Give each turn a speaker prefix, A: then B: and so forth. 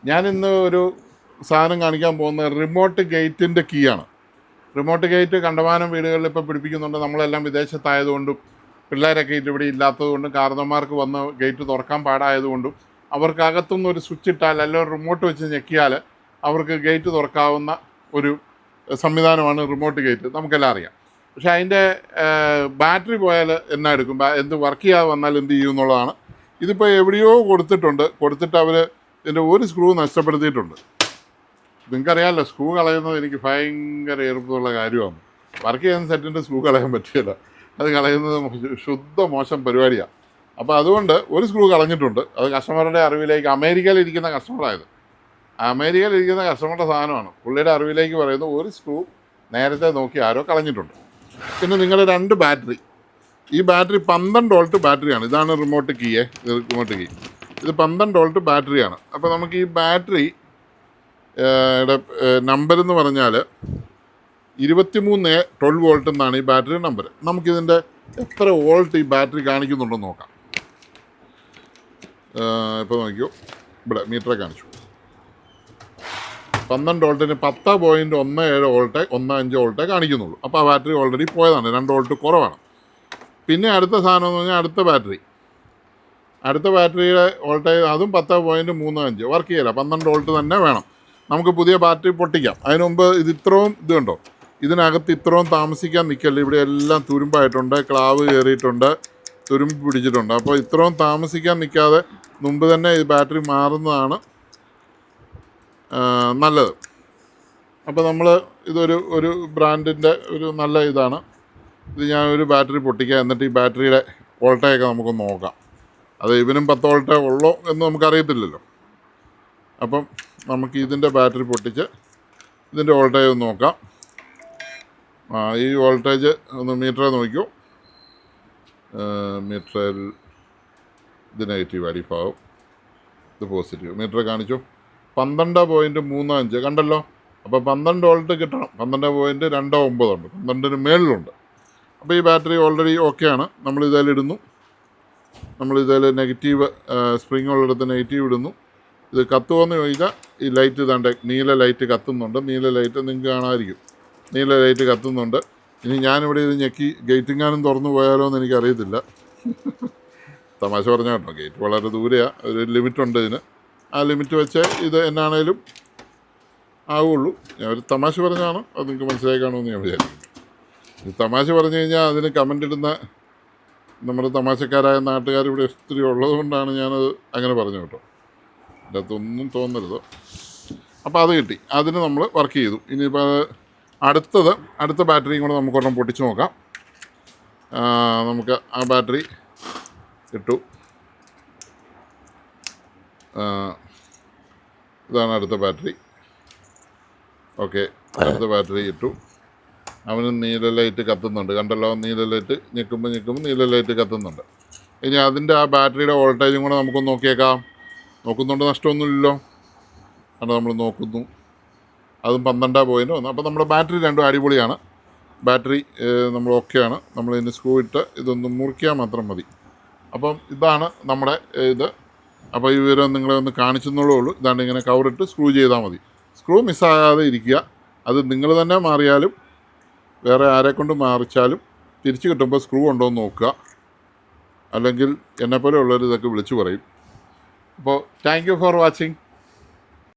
A: ഞാനിന്ന് ഒരു സാധനം കാണിക്കാൻ പോകുന്നത് റിമോട്ട് ഗേറ്റിൻ്റെ കീ ആണ്. റിമോട്ട് ഗേറ്റ് കണ്ടമാനം വീടുകളിൽ ഇപ്പോൾ പിടിപ്പിക്കുന്നുണ്ട്. നമ്മളെല്ലാം വിദേശത്തായതുകൊണ്ടും പിള്ളേരൊക്കെ ഇവിടെ ഇല്ലാത്തതുകൊണ്ടും കാരണന്മാർക്ക് വന്ന് ഗേറ്റ് തുറക്കാൻ പാടായതുകൊണ്ടും അവർക്കകത്തുനിന്ന് ഒരു സ്വിച്ച് ഇട്ടാൽ അല്ലെങ്കിൽ റിമോട്ട് വെച്ച് ഞെക്കിയാൽ അവർക്ക് ഗേറ്റ് തുറക്കാവുന്ന ഒരു സംവിധാനമാണ് റിമോട്ട് ഗേറ്റ്. നമുക്കെല്ലാം അറിയാം. പക്ഷേ അതിൻ്റെ ബാറ്ററി പോയാൽ എന്നാ എടുക്കും, എന്ത് വർക്ക് ചെയ്യാതെ വന്നാൽ എന്ത് ചെയ്യും എന്നുള്ളതാണ്. ഇതിപ്പോൾ എവിടെയോ കൊടുത്തിട്ട് അവർ ഇതിൻ്റെ ഒരു സ്ക്രൂ നഷ്ടപ്പെടുത്തിയിട്ടുണ്ട്. നിങ്ങൾക്കറിയാമല്ലോ, സ്ക്രൂ കളയുന്നത് എനിക്ക് ഭയങ്കര എളുപ്പമുള്ള കാര്യമാണ്. വർക്ക് ചെയ്യുന്ന സെറ്റിൻ്റെ സ്ക്രൂ കളയാൻ പറ്റില്ല, അത് കളയുന്നത് ശുദ്ധ മോശം പരിപാടിയാണ്. അപ്പോൾ അതുകൊണ്ട് ഒരു സ്ക്രൂ കളഞ്ഞിട്ടുണ്ട്. അത് കസ്റ്റമറുടെ അറിവിലേക്ക്, അമേരിക്കയിലിരിക്കുന്ന കസ്റ്റമറായത്, അമേരിക്കയിലിരിക്കുന്ന കസ്റ്റമറുടെ സാധനമാണ്. പുള്ളിയുടെ അറിവിലേക്ക് പറയുന്നു ഒരു സ്ക്രൂ നേരത്തെ നോക്കി ആരോ കളഞ്ഞിട്ടുണ്ട്. പിന്നെ നിങ്ങളുടെ 2 ബാറ്ററി, ഈ ബാറ്ററി 12 വോൾട്ട് ബാറ്ററിയാണ്. ഇതാണ് റിമോട്ട് കീയെ, റിമോട്ട് കീ. ഇത് 12 വോൾട്ട് ബാറ്ററിയാണ്. അപ്പോൾ നമുക്ക് ഈ ബാറ്ററി നമ്പർ എന്ന് പറഞ്ഞാൽ 2312 വോൾട്ട് എന്നാണ് ഈ ബാറ്ററി നമ്പർ. നമുക്കിതിൻ്റെ എത്ര വോൾട്ട് ഈ ബാറ്ററി കാണിക്കുന്നുണ്ടെന്ന് നോക്കാം. ഇപ്പോൾ നോക്കിയോ, ഇവിടെ മീറ്ററെ കാണിച്ചു. 12 വോൾട്ടിന് 10.17 വോൾട്ട് 15 വോൾട്ടേ കാണിക്കുന്നുള്ളൂ. അപ്പോൾ ആ ബാറ്ററി ഓൾറെഡി പോയതാണ്, 2 വോൾട്ട് കുറവാണ്. പിന്നെ അടുത്ത സാധനം എന്ന് പറഞ്ഞാൽ അടുത്ത ബാറ്ററിയുടെ വോൾട്ടേജ് അതും 10.35 വർക്ക് ചെയ്യില്ല. 12 വോൾട്ട് തന്നെ വേണം. നമുക്ക് പുതിയ ബാറ്ററി പൊട്ടിക്കാം. അതിന് മുമ്പ് ഇത്രയും ഇതുണ്ടോ, ഇതിനകത്ത് ഇത്രയും താമസിക്കാൻ നിൽക്കല്ല. ഇവിടെ എല്ലാം തുരുമ്പായിട്ടുണ്ട്, ക്ലാവ് കയറിയിട്ടുണ്ട്, തുരുമ്പ് പിടിച്ചിട്ടുണ്ട്. അപ്പോൾ ഇത്രയും താമസിക്കാൻ നിൽക്കാതെ മുമ്പ് തന്നെ ഈ ബാറ്ററി മാറുന്നതാണ് നല്ലത്. അപ്പോൾ നമ്മൾ ഒരു ബ്രാൻഡിൻ്റെ ഒരു നല്ല ഇതാണ് ഇത്. ഞാൻ ഒരു ബാറ്ററി പൊട്ടിക്കുക, എന്നിട്ട് ഈ ബാറ്ററിയുടെ വോൾട്ടേജൊക്കെ നമുക്കൊന്ന് നോക്കാം. അത് ഇവനും 10 വോൾട്ടേ ഉള്ളോ എന്ന് നമുക്കറിയത്തില്ലല്ലോ. അപ്പം നമുക്ക് ഇതിൻ്റെ ബാറ്ററി പൊട്ടിച്ച് ഇതിൻ്റെ വോൾട്ടേജ് ഒന്ന് നോക്കാം. ഈ വോൾട്ടേജ് ഒന്ന് മീറ്ററിൽ നോക്കിയോ. മീറ്ററിൽ ഇത് നെഗറ്റീവ്, അടിഭാഗം ഇത് പോസിറ്റീവ്. മീറ്റർ കാണിച്ചു 12.35 കണ്ടല്ലോ. അപ്പോൾ 12 വോൾട്ട് കിട്ടണം. 12.29 ഉണ്ട്, 12ന് മേളിലുണ്ട്. അപ്പോൾ ഈ ബാറ്ററി ഓൾറെഡി ഓക്കെയാണ്. നമ്മളിതിലിടുന്നു. നെഗറ്റീവ് സ്പ്രിങ് ഉള്ളിടത്ത് നെഗറ്റീവ് ഇടുന്നു. ഇത് കത്തുമെന്ന് ചോദിച്ചാൽ ഈ ലൈറ്റ് ഇതാണ്ട് നീല ലൈറ്റ് കത്തുന്നുണ്ട്. നീല ലൈറ്റ് നിങ്ങൾക്ക് കാണാമായിരിക്കും, നീല ലൈറ്റ് കത്തുന്നുണ്ട്. ഇനി ഞാനിവിടെ ഇത് ഞെക്കി ഗേറ്റിങ്ങാനും തുറന്നു പോയാലോ എന്ന് എനിക്കറിയത്തില്ല. തമാശ പറഞ്ഞ കേട്ടോ, ഗേറ്റ് വളരെ ദൂരെയാണ്, ഒരു ലിമിറ്റുണ്ട് ഇതിന്. ആ ലിമിറ്റ് വെച്ച് ഇത് എന്നാണേലും ആവുള്ളൂ. ഞാൻ ഒരു തമാശ പറഞ്ഞാണ്, അത് നിങ്ങൾക്ക് മനസ്സിലായി കാണുമെന്ന് ഞാൻ വിചാരിക്കുന്നു. ഈ തമാശ പറഞ്ഞു കഴിഞ്ഞാൽ അതിന് കമൻ്റ് ഇടുന്ന നമ്മുടെ തമാശക്കാരായ നാട്ടുകാർ ഇവിടെ ഒത്തിരി ഉള്ളതുകൊണ്ടാണ് ഞാനത് അങ്ങനെ പറഞ്ഞു കേട്ടോ. എൻ്റെ അകത്തൊന്നും തോന്നരുത്. അപ്പോൾ അത് കിട്ടി, അതിന് നമ്മൾ വർക്ക് ചെയ്തു. ഇനിയിപ്പോൾ അടുത്ത ബാറ്ററിയും കൂടെ നമുക്കൊരെണ്ണം പൊട്ടിച്ച് നോക്കാം. നമുക്ക് ആ ബാറ്ററി ഇട്ടു. ഇതാണ് അടുത്ത ബാറ്ററി. ഓക്കെ, അടുത്ത ബാറ്ററി ഇട്ടു. അവന് നീല ലൈറ്റ് കത്തുന്നുണ്ട്, കണ്ടല്ലോ. നീല ലൈറ്റ് ഞെക്കുമ്പോൾ നീല ലൈറ്റ് കത്തുന്നുണ്ട്. ഇനി അതിൻ്റെ ആ ബാറ്ററിയുടെ വോൾട്ടേജും കൂടെ നമുക്കൊന്ന് നോക്കിയേക്കാം. നോക്കുന്നുണ്ട്, നഷ്ടമൊന്നുമില്ലല്ലോ. അത് നമ്മൾ നോക്കുന്നു, അതും 12.1. അപ്പോൾ നമ്മുടെ ബാറ്ററി രണ്ടും അടിപൊളിയാണ്. ബാറ്ററി നമ്മൾ ഓക്കെയാണ്. നമ്മൾ ഇതിന് സ്ക്രൂ ഇട്ട് ഇതൊന്ന് മുറിക്കാൻ മാത്രം മതി. അപ്പം ഇതാണ് നമ്മുടെ ഇത്. അപ്പോൾ ഈ വിവരം നിങ്ങളെ ഒന്ന് കാണിച്ചെന്നുള്ളേ ഉള്ളൂ. ഇതാണ്ട് ഇങ്ങനെ കവറിട്ട് സ്ക്രൂ ചെയ്താൽ മതി. സ്ക്രൂ മിസ്സാകാതെ ഇരിക്കുക. അത് നിങ്ങൾ തന്നെ മാറിയാലും വേറെ ആരെക്കൊണ്ട് മാറിച്ചാലും തിരിച്ച് കിട്ടുമ്പോൾ സ്ക്രൂ ഉണ്ടോ എന്ന് നോക്കുക. അല്ലെങ്കിൽ എന്നെപ്പോലെ ഉള്ളവർ ഇതൊക്കെ വിളിച്ചു പറയും. അപ്പോൾ താങ്ക് യു ഫോർ വാച്ചിങ്.